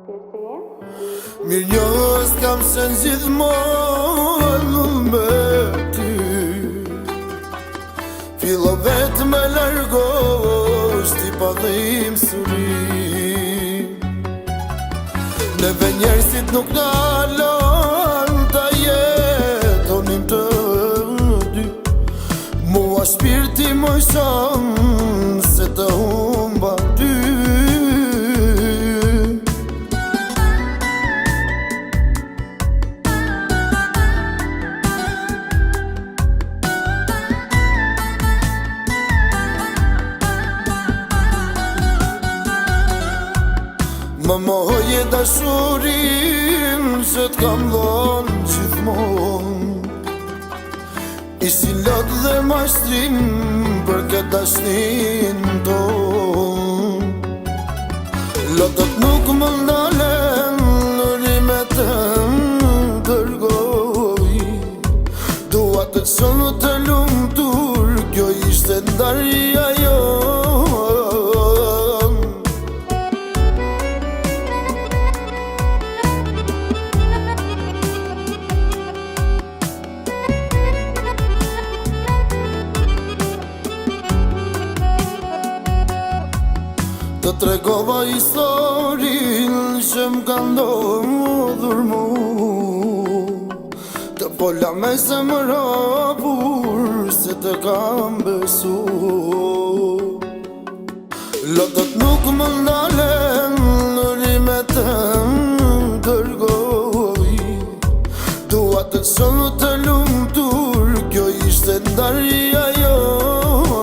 Mirë njës kam se në gjithmonë me ty. Filo vetë me largosh ti pa dhim surim. Neve njerëzit nuk dalon ta jetonim të dy. Mua shpirti më shonë se të humba ty. Më mohoje dashurin që t'kam dhonë gjithmonë. Ishi lot dhe mashtrim për këtë dashnin tonë. Lotët nuk më ndalen në rimet të dërgoj. Dua të qonë të lumtur, kjo ishte ndarja jonë. Të tregova historin që m'ka ndodhur mu. Të pola me zemër hapur se të kam besu. Lotët nuk më ndalen në rimet të dërgoj. Dua të qonë të lumtur, kjo ishte ndarja